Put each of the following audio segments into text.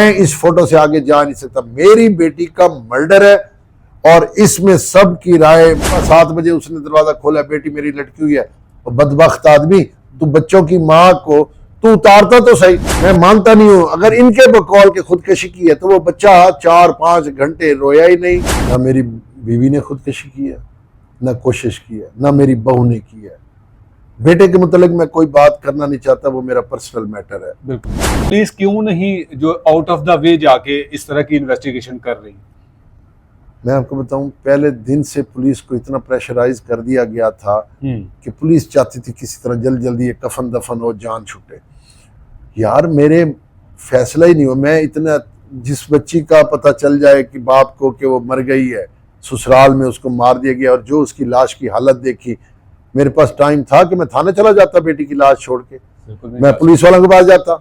मैं इस फोटो से आगे जा नहीं सकता। मेरी बेटी का मर्डर है और इसमें सबकी राय। 7 बजे उसने दरवाजा खोला, बेटी मेरी लटकी हुई है। और बदबख्त आदमी, तू बच्चों की माँ को तू उतारता तो सही। मैं मानता नहीं हूं, अगर इनके बकौल के खुदकशी की है तो वो बच्चा 4-5 घंटे रोया ही नहीं। ना मेरी बीवी ने खुदकशी की है, ना कोशिश की है, ना मेरी बहू ने की है। बेटे के मुतालिक मैं कोई बात करना नहीं चाहता, वो मेरा पर्सनल मैटर है। बिल्कुल। पुलिस क्यों नहीं जो आउट ऑफ द वे जाके इस तरह की इन्वेस्टिगेशन कर रही? मैं आपको बताऊं, पहले दिन से पुलिस को इतना प्रेशराइज कर दिया गया था कि पुलिस चाहती थी किसी तरह जल्दी ये कफन दफन हो, जान छूटे। यार मेरे फैसला ही नहीं हुआ। मैं इतना, जिस बच्ची का पता चल जाए कि बाप को कि वो मर गई है, ससुराल में उसको मार दिया गया, और जो उसकी लाश की हालत देखी, मेरे पास टाइम था कि मैं थाने चला जाता बेटी की लाश छोड़ के। मैं पुलिस वालों के पास जाता,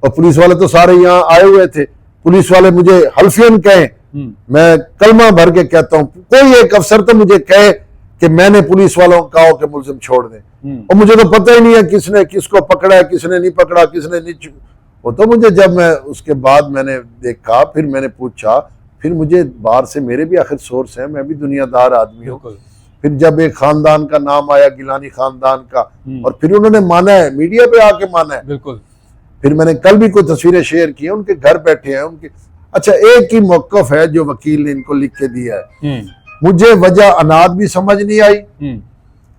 और पुलिस वाले तो सारे यहाँ आए हुए थे। पुलिस वाले मुझे हल्फियन कहें, मैं कलमा भर के कहता हूँ, कोई एक अफसर तो मुझे कहे कि मैंने पुलिस वालों को कहा कि मुलजिम छोड़ दें, और मुझे तो पता ही नहीं है किसने किसको पकड़ा है, किसने नहीं पकड़ा, किसने नहीं। वो तो मुझे, जब मैं उसके बाद मैंने देखा, फिर मैंने पूछा, फिर मुझे बाहर से, मेरे भी आखिर सोर्स हैं, मैं भी दुनियादार आदमी हूँ। फिर जब एक खानदान का नाम आया, गिलानी खानदान का, और फिर उन्होंने माना है, मीडिया पे आके माना है। बिल्कुल। फिर मैंने कल भी कोई तस्वीरें शेयर की हैं, उनके घर बैठे हैं उनके। अच्छा, एक ही मौकफ है जो वकील ने इनको लिख के दिया है। मुझे वजह अनाद भी समझ नहीं आई,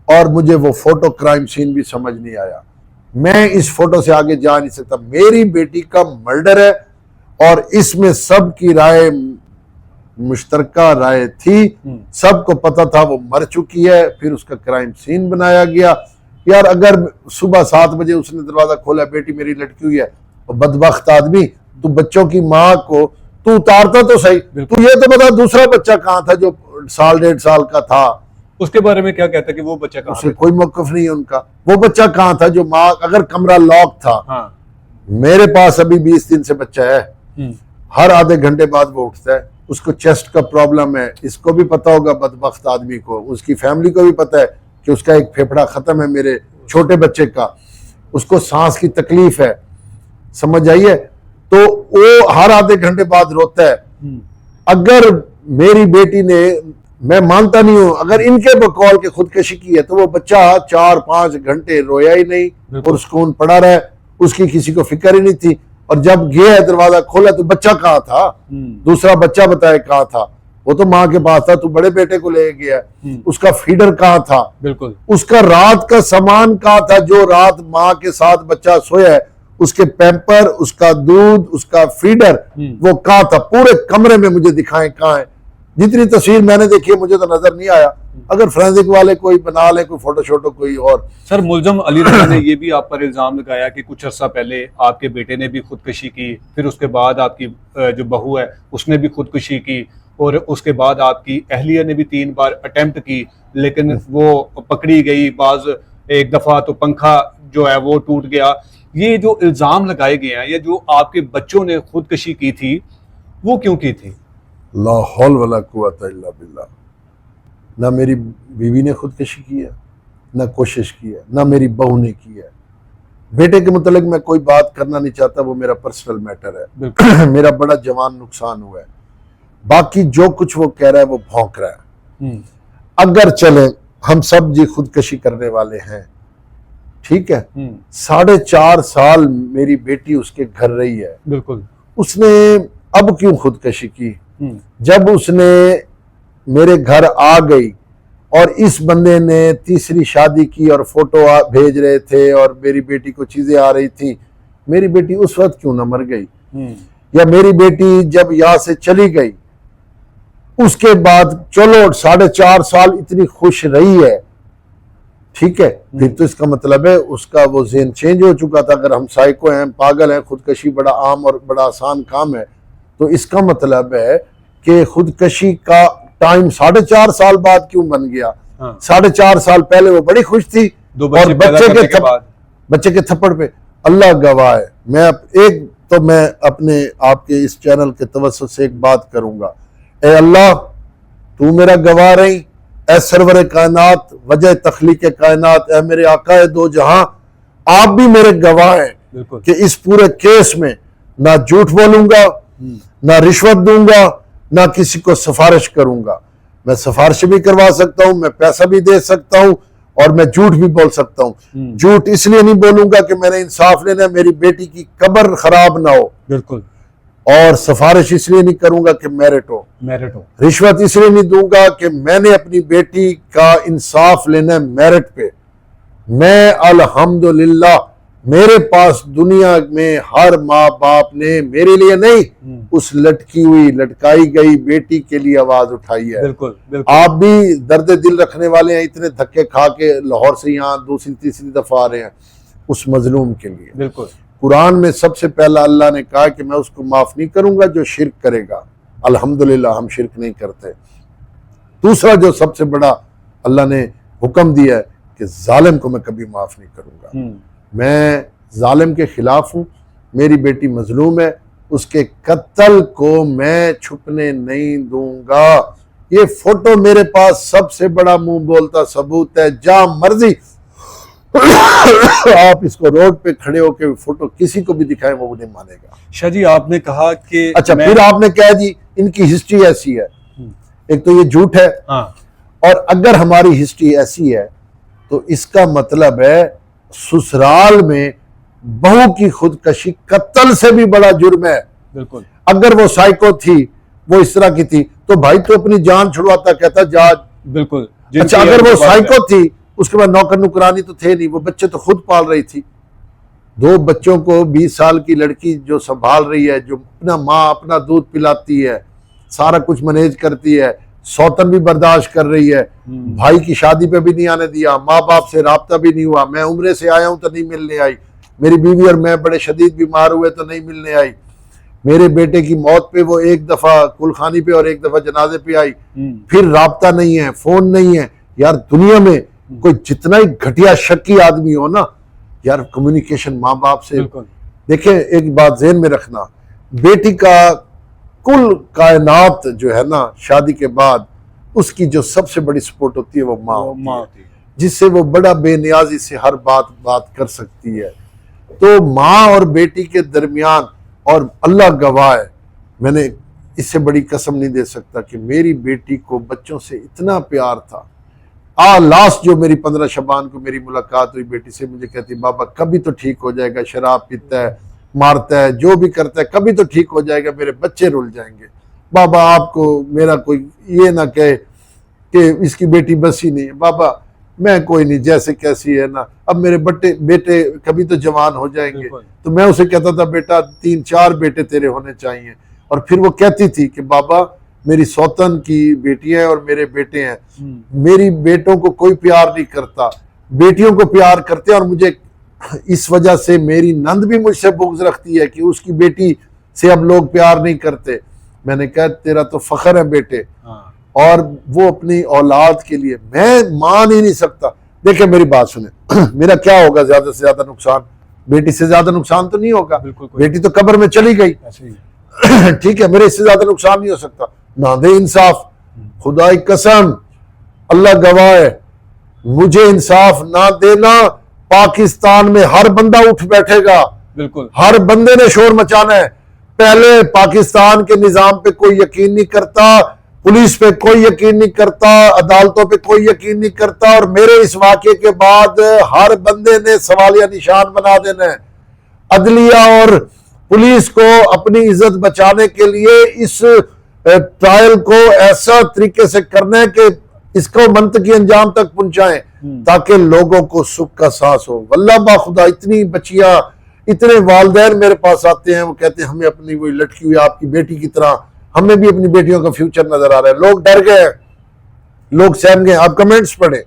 और मुझे वो फोटो क्राइम सीन भी समझ नहीं आया। मैं इस फोटो से आगे जा नहीं सकता। मेरी बेटी का मर्डर है और इसमें सबकी राय मुश्तरका राय थी, सबको पता था वो मर चुकी है, फिर उसका क्राइम सीन बनाया गया। यार अगर सुबह 7 बजे उसने दरवाजा खोला, बेटी मेरी लटकी हुई है, और बदबख्त आदमी, तू बच्चों की माँ को तू उतारता तो सही। तू ये तो बता, दूसरा बच्चा कहाँ था जो 1.5 साल का था? उसके बारे में क्या कहता है कि वो बच्चा कहाँ? उससे कोई मौकफ नहीं है उनका। वो बच्चा कहाँ था जो माँ, अगर कमरा लॉक था। हाँ। मेरे पास अभी 20 दिन से बच्चा है, हर आधे घंटे बाद वो उठता है। उसको चेस्ट का प्रॉब्लम है, इसको भी पता होगा बदबख्त आदमी को, उसकी फैमिली को भी पता है कि उसका एक फेफड़ा खत्म है, मेरे छोटे बच्चे का। उसको सांस की तकलीफ है, समझ आइए। तो वो हर आधे घंटे बाद रोता है। अगर मेरी बेटी ने, मैं मानता नहीं हूं, अगर इनके बकौल के खुदकशी की है तो वो बच्चा 4-5 घंटे रोया ही नहीं और सुकून पड़ा रहा, उसकी किसी को फिक्र ही नहीं थी। और जब गया दरवाजा खोला तो बच्चा कहाँ था? दूसरा बच्चा बताए कहाँ था? वो तो माँ के पास था, तू बड़े बेटे को ले गया। उसका फीडर कहाँ था? बिल्कुल। उसका रात का सामान कहाँ था? जो रात माँ के साथ बच्चा सोया है, उसके पैम्पर, उसका दूध, उसका फीडर, वो कहाँ था? पूरे कमरे में मुझे दिखाएं कहाँ है। जितनी तस्वीर मैंने देखी है मुझे तो नजर नहीं आया। अगर फोरेंसिक वाले कोई बना ले, कोई फोटो शोटो कोई और। सर, मुलजम अली रजा ने ये भी आप पर इल्जाम लगाया कि कुछ अर्सा पहले आपके बेटे ने भी खुदकशी की, फिर उसके बाद आपकी जो बहू है उसने भी खुदकशी की, और उसके बाद आपकी अहलिया ने भी 3 बार अटेम्प्ट की, लेकिन वो पकड़ी गई। बाज एक दफा तो पंखा जो है वो टूट गया। ये जो इल्जाम लगाए गए हैं, या जो आपके बच्चों ने खुदकशी की थी, वो क्यों की थी? ला हौल वला कुव्वता इल्ला बिल्लाह। ना मेरी बीवी ने खुदकशी की है, ना कोशिश की है, ना मेरी बहू ने की है। बेटे के मुतालिक मैं कोई बात करना नहीं चाहता, वो मेरा पर्सनल मैटर है। मेरा बड़ा जवान नुकसान हुआ है। बाकी जो कुछ वो कह रहा है वो भौंक रहा है। अगर चले हम सब जी खुदकशी करने वाले हैं, ठीक है, 4.5 साल मेरी बेटी उसके घर रही है। बिल्कुल। उसने अब क्यों खुदकशी की? जब उसने मेरे घर आ गई और इस बंदे ने तीसरी शादी की और फोटो भेज रहे थे और मेरी बेटी को चीजें आ रही थी, मेरी बेटी उस वक्त क्यों ना मर गई? या मेरी बेटी जब यहाँ से चली गई उसके बाद, चलो 4.5 साल इतनी खुश रही है, ठीक है, फिर तो इसका मतलब है उसका वो ज़हन चेंज हो चुका था। अगर हम साइको हैं, पागल हैं, खुदकशी बड़ा आम और बड़ा आसान काम है, तो इसका मतलब है कि खुदकशी का टाइम 4.5 साल बाद क्यों बन गया? 4.5 साल पहले वो बड़ी खुश थी, और बच्चे के थप्पड़ पे अल्लाह गवाह है। मैं अपने आपके इस चैनल के तवज्जुह से एक बात करूंगा, ए अल्लाह तू मेरा गवाह रही, ए सरवर कायनात, वजह तखलीक कायनात, ए मेरे आका दो जहां, आप भी मेरे गवाह हैं कि इस पूरे केस में ना झूठ बोलूंगा, ना रिश्वत दूंगा, ना किसी को सिफारिश करूंगा। मैं सिफारिश भी करवा सकता हूं, मैं पैसा भी दे सकता हूं, और मैं झूठ भी बोल सकता हूं। झूठ इसलिए नहीं बोलूंगा कि मैंने इंसाफ लेना है, मेरी बेटी की कब्र खराब ना हो। बिल्कुल। और सिफारिश इसलिए नहीं करूंगा कि मेरिट हो। रिश्वत इसलिए नहीं दूंगा कि मैंने अपनी बेटी का इंसाफ लेना है मेरिट पे। मैं अल्हम्दुलिल्लाह, मेरे पास दुनिया में हर माँ बाप ने मेरे लिए नहीं, उस लटकी हुई लटकाई गई बेटी के लिए आवाज उठाई है। बिल्कुल, बिल्कुल। आप भी दर्द दिल रखने वाले हैं, इतने धक्के खा के लाहौर से यहाँ दूसरी तीसरी दफा आ रहे हैं उस मजलूम के लिए। बिल्कुल। कुरान में सबसे पहला अल्लाह ने कहा कि मैं उसको माफ नहीं करूंगा जो शिर्क करेगा। अल्हम्दुलिल्लाह हम शिर्क नहीं करते। दूसरा जो सबसे बड़ा अल्लाह ने हुक्म दिया है कि जालिम को मैं कभी माफ नहीं करूंगा। मैं जालिम के खिलाफ हूं। मेरी बेटी मजलूम है, उसके कत्ल को मैं छुपने नहीं दूंगा। ये फोटो मेरे पास सबसे बड़ा मुंह बोलता सबूत है। जहां मर्जी आप इसको रोड पे खड़े होकर फोटो किसी को भी दिखाएं, वो नहीं मानेगा। शाह जी, आपने कहा कि अच्छा, फिर आपने कहा जी इनकी हिस्ट्री ऐसी है। एक तो ये झूठ है। हाँ। और अगर हमारी हिस्ट्री ऐसी है तो इसका मतलब है ससुराल में बहू की खुदकशी कत्ल से भी बड़ा जुर्म है। बिल्कुल। अगर वो साइको थी, वो इस तरह की थी, तो भाई तो अपनी जान छुड़वाता, कहता जा। बिल्कुल। अच्छा, अगर वो साइको थी, उसके बाद नौकर नुकरानी तो थे नहीं, वो बच्चे तो खुद पाल रही थी। 2 बच्चों को 20 साल की लड़की जो संभाल रही है, जो अपना माँ अपना दूध पिलाती है, सारा कुछ मैनेज करती है, सौतन भी बर्दाश्त कर रही है। भाई की शादी पे भी नहीं आने दिया, माँ बाप से राब्ता भी नहीं हुआ। मैं उम्रे से आया हूं तो नहीं मिलने आई। मेरी बीवी और मैं बड़े शदीद बीमार हुए तो नहीं मिलने आई। मेरे बेटे की मौत पे वो एक दफा कुलखानी पे और एक दफा जनाजे पे आई। फिर राब्ता नहीं है, फोन नहीं है। यार दुनिया में कोई जितना ही घटिया शक्की आदमी हो ना यार, कम्युनिकेशन माँ बाप से। देखें, एक बात ज़हन में रखना, बेटी का कुल कायनात जो है ना, शादी के बाद उसकी जो सबसे बड़ी सपोर्ट होती है वो माँ होती है, जिससे वो बड़ा बेनियाजी से हर बात कर सकती है। तो माँ और बेटी के दरमियान, और अल्लाह गवाह है, मैंने इससे बड़ी कसम नहीं दे सकता कि मेरी बेटी को बच्चों से इतना प्यार था। लास्ट जो मेरी 15 शबान को मेरी मुलाकात हुई बेटी से, मुझे कहती बाबा कभी तो ठीक हो जाएगा, शराब पीता है, मारता है, जो भी करता है, कभी तो ठीक हो जाएगा, मेरे बच्चे रुल जाएंगे। बाबा आपको मेरा कोई ये ना कहे कि इसकी बेटी बस ही नहीं है। बाबा मैं कोई नहीं, जैसे कैसी है ना, अब मेरे बेटे कभी तो जवान हो जाएंगे। तो मैं उसे कहता था बेटा 3-4 बेटे तेरे होने चाहिए। और फिर वो कहती थी कि बाबा मेरी सौतन की बेटियां हैं और मेरे बेटे हैं, मेरी बेटों को कोई प्यार नहीं करता, बेटियों को प्यार करते हैं। और मुझे इस वजह से मेरी नंद भी मुझसे बुग़्ज़ रखती है कि उसकी बेटी से अब लोग प्यार नहीं करते। मैंने कहा तेरा तो फख्र है बेटे। और वो अपनी औलाद के लिए मैं मान ही नहीं सकता। देखिए मेरी बात सुने, मेरा क्या होगा ज्यादा से ज्यादा नुकसान? बेटी से ज्यादा नुकसान तो नहीं होगा। बेटी तो कब्र में चली गई, ठीक है, मेरे इससे ज्यादा नुकसान नहीं हो सकता। ना दे इंसाफ, खुदा की कसम, अल्लाह गवाह है, मुझे इंसाफ ना देना, पाकिस्तान में हर बंदा उठ बैठेगा। बिल्कुल, हर बंदे ने शोर मचाना है। पहले पाकिस्तान के निजाम पे कोई यकीन नहीं करता, पुलिस पे कोई यकीन नहीं करता, अदालतों पे कोई यकीन नहीं करता। और मेरे इस वाक़े के बाद हर बंदे ने सवालिया निशान बना देना है। अदलिया और पुलिस को अपनी इज्जत बचाने के लिए इस ट्रायल को ऐसा तरीके से करना है कि इसको मंतकी अंजाम तक पहुंचाएं, ताकि लोगों को सुख का सांस हो। वल्लाह बाखुदा इतनी बच्चियां, इतने वालिदैन मेरे पास आते हैं, वो कहते हैं हमें अपनी वही लटकी हुई आपकी बेटी की तरह, हमें भी अपनी बेटियों का फ्यूचर नजर आ रहा है। लोग डर गए, लोग सहम गए। आप कमेंट्स पढ़े,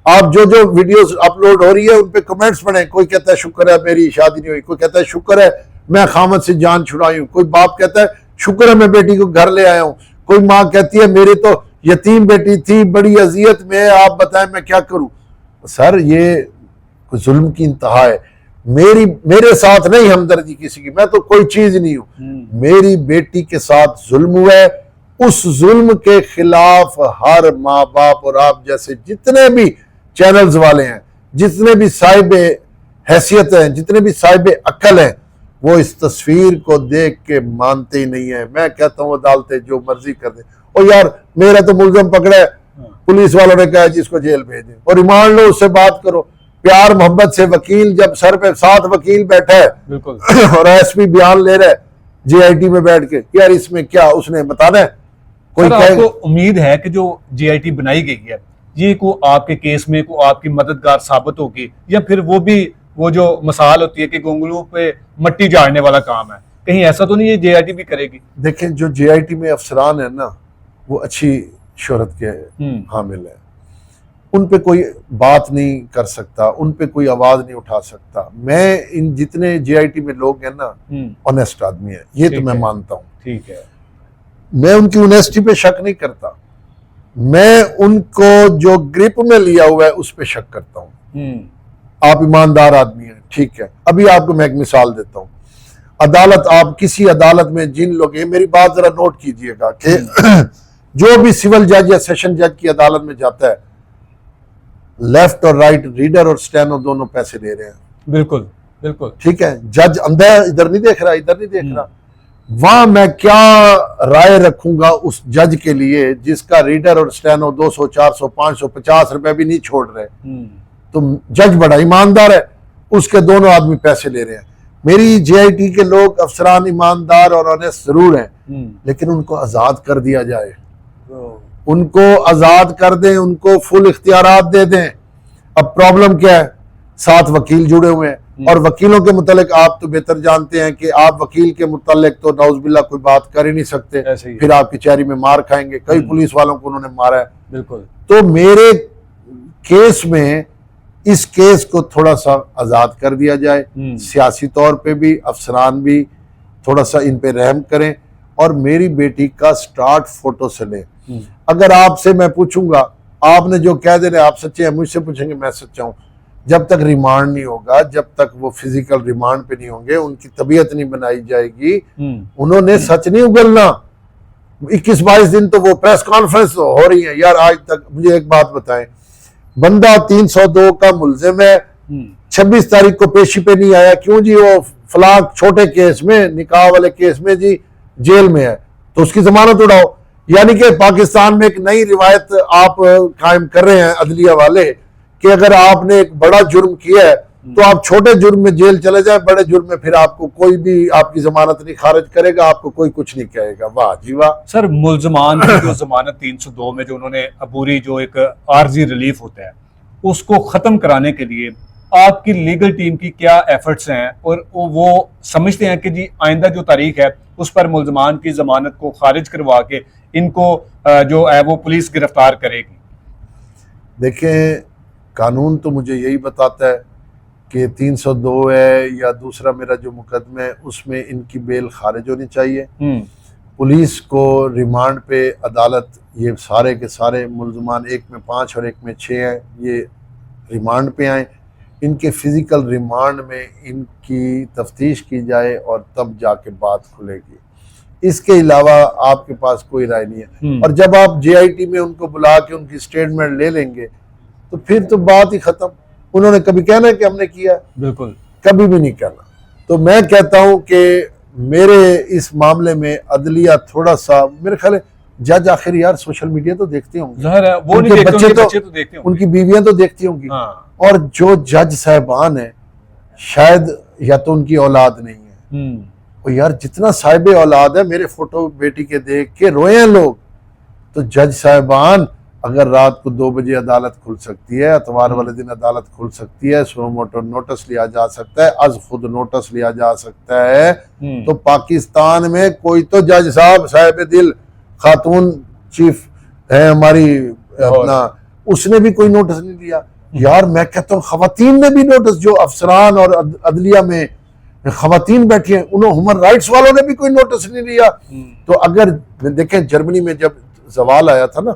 आप जो वीडियोस अपलोड हो रही है उन पे कमेंट्स पढ़े। कोई कहता है शुक्र है मेरी शादी नहीं हुई, कोई कहता है शुक्र है मैं खामद से जान छुड़ाई हूं, कोई बाप कहता है शुक्र है मैं बेटी को घर ले आया हूं, कोई माँ कहती है मेरी तो यतीम बेटी थी बड़ी अजियत में, आप बताएं मैं क्या करूं। सर ये जुल्म की इंतहा है। मेरे साथ नहीं हमदर्दी किसी की, मैं तो कोई चीज नहीं हूं। मेरी बेटी के साथ जुल्म हुआ है, उस जुल्म के खिलाफ हर माँ बाप और आप जैसे जितने भी चैनल्स वाले हैं, जितने भी साहिब हैसियत हैं, जितने भी साहिब अक्ल हैं, वो इस तस्वीर को देख के मानते ही नहीं है। मैं कहता हूँ अदालतें जो मर्जी कर दे। और यार मेरा तो मुलजम पकड़ा है, पुलिस वालों ने कहा जिसको जेल भेज दें और रिमांड लो, उससे बात करो प्यार मोहब्बत से। वकील जब सर पे 7 वकील बैठा है बिल्कुल और एसपी बयान ले रहा है जेआईटी में बैठ के, यार इसमें क्या उसने बताना है? कोई सर, आपको उम्मीद है कि जो जेआईटी बनाई गई है ये को आपके केस में को आपकी मददगार साबित होगी, या फिर वो जो मिसाल होती है कि गोंगलू पे मट्टी झाड़ने वाला काम है, कहीं ऐसा तो नहीं है जेआईटी भी करेगी? देखें, जो जेआईटी में अफसरान है ना, वो अच्छी शोहरत के हामिल है। उन पे कोई बात नहीं कर सकता, उन पे कोई आवाज नहीं उठा सकता। मैं इन जितने जेआईटी में लोग हैं ना, ऑनेस्ट आदमी है, ये तो मैं मानता हूँ। ठीक है, मैं उनकी ऑनेस्टी पे शक नहीं करता, मैं उनको जो ग्रिप में लिया हुआ है उस पे शक करता हूँ। आप ईमानदार आदमी हैं, ठीक है। अभी आपको मैं एक मिसाल देता हूँ। अदालत, आप किसी अदालत में जिन लोग, ये मेरी बात जरा नोट कीजिएगा कि जो भी सिविल जज या सेशन जज की अदालत में जाता है, लेफ्ट और राइट, रीडर और स्टेनो दोनों पैसे ले रहे हैं। बिल्कुल बिल्कुल, ठीक है। जज अंधा है, इधर नहीं देख रहा, इधर नहीं देख रहा। वहां मैं क्या राय रखूंगा उस जज के लिए जिसका रीडर और स्टेनो 200, 400, 500, 50 रुपए भी नहीं छोड़ रहे? तो जज बड़ा ईमानदार है, उसके दोनों आदमी पैसे ले रहे हैं। मेरी जेआईटी के लोग अफसरान ईमानदार और ऑनेस्ट जरूर हैं, लेकिन उनको आजाद कर दिया जाए, उनको आजाद कर दें, उनको फुल इख्तियारात दे दें। अब प्रॉब्लम क्या है? 7 वकील जुड़े हुए हैं और वकीलों के मुतालिक आप तो बेहतर जानते हैं कि आप वकील के मुतालिक तो नाउज़ुबिल्लाह कोई बात कर ही नहीं सकते, फिर आपकी चेहरी में मार खाएंगे। कई पुलिस वालों को उन्होंने मारा है। बिल्कुल। तो मेरे केस में इस केस को थोड़ा सा आजाद कर दिया जाए, सियासी तौर पे भी, अफसरान भी थोड़ा सा इन पे रहम करें और मेरी बेटी का स्टार्ट फोटो से लें। अगर आपसे मैं पूछूंगा, आपने जो कह दे रहे आप सच्चे हैं, मुझसे पूछेंगे मैं सच्चा हूं। जब तक रिमांड नहीं होगा, जब तक वो फिजिकल रिमांड पे नहीं होंगे, उनकी तबीयत नहीं बनाई जाएगी, उन्होंने सच नहीं उगलना। 21-22 दिन तो वो प्रेस कॉन्फ्रेंस हो रही है। यार आज तक मुझे एक बात बताएं, बंदा 302 का मुलजिम है, 26 तारीख को पेशी पे नहीं आया, क्यों जी? वो फलां छोटे केस में, निकाह वाले केस में जी जेल में है, तो उसकी जमानत उड़ाओ। यानी कि पाकिस्तान में एक नई रिवायत आप कायम कर रहे हैं अदलिया वाले कि अगर आपने एक बड़ा जुर्म किया है तो आप छोटे जुर्म में जेल चले जाए, बड़े जुर्म में फिर आपको कोई भी आपकी जमानत नहीं खारिज करेगा, आपको कोई कुछ नहीं कहेगा। वाह जी वाह। सर, मुल्जमान की जो जमानत 302 में जो उन्होंने अबूरी जो एक आर्जी रिलीफ होता है उसको खत्म कराने के लिए आपकी लीगल टीम की क्या एफर्ट्स हैं, और वो समझते हैं कि जी आइंदा जो तारीख है उस पर मुल्जमान की जमानत को खारिज करवा के इनको जो है वो पुलिस गिरफ्तार करेगी? देखें, कानून तो मुझे यही बताता है कि 302 है या दूसरा मेरा जो मुकदमा है उसमें इनकी बेल खारिज होनी चाहिए। पुलिस को रिमांड पे अदालत, ये सारे के सारे मुल्जमान, एक में 5 और एक में 6 हैं, ये रिमांड पे आए, इनके फिजिकल रिमांड में इनकी तफ्तीश की जाए और तब जाके बात खुलेगी। इसके अलावा आपके पास कोई राय नहीं है। और जब आप जेआईटी में उनको बुला के उनकी स्टेटमेंट ले लेंगे तो फिर तो बात ही खत्म। उन्होंने कभी कहना है कि हमने किया? बिल्कुल, कभी भी नहीं कहना। तो मैं कहता हूं कि मेरे इस मामले में अदलिया थोड़ा सा, मेरे ख्याल जज आखिर यार सोशल मीडिया तो देखते होंगे, वो उनके बच्चे तो देखते होंगे, उनकी बीवियां तो देखती होंगी। और जो जज साहबान है शायद या तो उनकी औलाद नहीं है, और यार जितना साहिब औलाद है, मेरे फोटो बेटी के देख के रोए हैं लोग। तो जज साहबान, अगर रात को 2 बजे अदालत खुल सकती है, इतवार वाले दिन अदालत खुल सकती है, सो मोटो नोटिस लिया जा सकता है, अज खुद नोटिस लिया जा सकता है, तो पाकिस्तान में कोई तो जज साहब दिल खातून चीफ है हमारी अपना, उसने भी कोई नोटिस नहीं लिया। यार मैं कहता हूँ खवातीन ने भी नोटिस, जो अफसरान और अदलिया में खवातीन बैठी हैं, उन्होंने ह्यूमन राइट्स वालों ने भी कोई नोटिस नहीं लिया। तो अगर देखें, जर्मनी में जब सवाल आया था ना,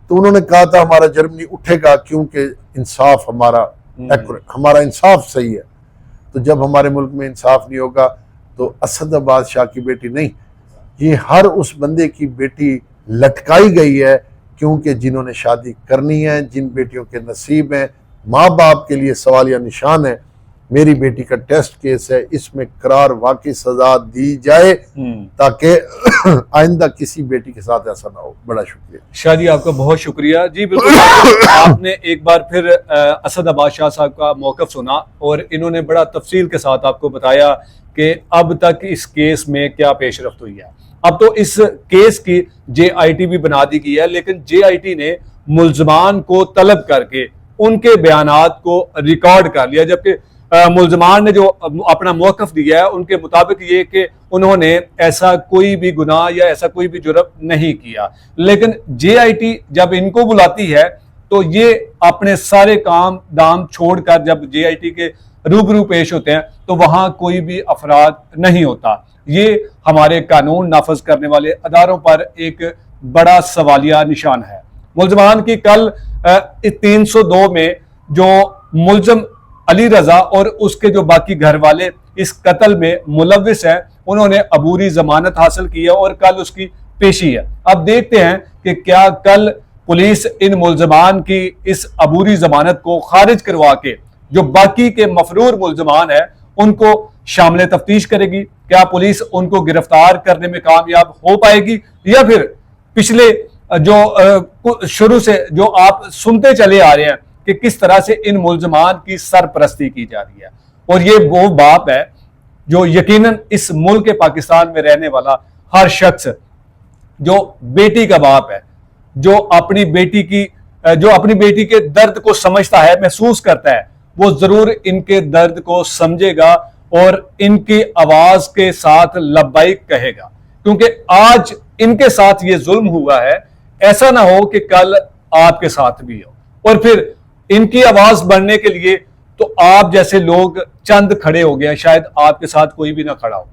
तो उन्होंने कहा था हमारा जर्मनी उठेगा क्योंकि इंसाफ हमारा एक्यूरेट, हमारा इंसाफ सही है। तो जब हमारे मुल्क में इंसाफ नहीं होगा तो असदाबाद शाह की बेटी नहीं, ये हर उस बंदे की बेटी लटकाई गई है, क्योंकि जिन्होंने शादी करनी है, जिन बेटियों के नसीब हैं, माँ बाप के लिए सवालिया निशान है, मेरी बेटी का टेस्ट केस है, इसमें करार वाकई सजा दी जाए ताकि आइंदा किसी बेटी के साथ ऐसा ना हो। बड़ा शुक्रिया शाह जी, आपका बहुत शुक्रिया जी। बिल्कुल आपने एक बार फिर असद अब्बास शाह साहब का मौक़िफ़ सुना और इन्होंने बड़ा तफसील के साथ आपको बताया कि अब तक इस केस में क्या पेशरफ्त हुई है। अब तो इस केस की JIT भी बना दी गई है, लेकिन JIT ने मुल्ज़मान को तलब करके उनके बयानात को रिकॉर्ड कर लिया, जबकि मुल्ज़मान ने जो अपना मौक़िफ़ दिया है उनके मुताबिक ये कि उन्होंने ऐसा कोई भी गुनाह या ऐसा कोई भी जुर्म नहीं किया। लेकिन JIT जब इनको बुलाती है तो ये अपने सारे काम दाम छोड़कर जब JIT के रूबरू पेश होते हैं तो वहां कोई भी अफराद नहीं होता। ये हमारे कानून नाफज करने वाले अदारों पर एक बड़ा सवालिया निशान है। मुल्ज़मान की कल 302 में जो मुल्ज़म अली रजा और उसके जो बाकी घर वाले इस कत्ल में मुलविस हैं, उन्होंने अबूरी जमानत हासिल की है और कल उसकी पेशी है। अब देखते हैं कि क्या कल पुलिस इन मुल्ज़मान की इस अबूरी जमानत को खारिज करवा के जो बाकी के मफरूर मुल्ज़मान है उनको शामिल तफ्तीश करेगी। क्या पुलिस उनको गिरफ्तार करने में कामयाब हो पाएगी, या फिर पिछले जो शुरू से जो आप सुनते चले आ रहे हैं कि किस तरह से इन मुल्ज़मान की सरपरस्ती की जा रही है। और ये वो बाप है जो यकीनन इस मुल्क के पाकिस्तान में रहने वाला हर शख्स जो बेटी का बाप है, जो अपनी बेटी के दर्द को समझता है, महसूस करता है, वो जरूर इनके दर्द को समझेगा और इनकी आवाज के साथ लब्बाइक कहेगा। क्योंकि आज इनके साथ ये जुल्म हुआ है, ऐसा ना हो कि कल आपके साथ भी हो। और फिर इनकी आवाज बढ़ने के लिए तो आप जैसे लोग चंद खड़े हो गए, शायद आपके साथ कोई भी ना खड़ा हो।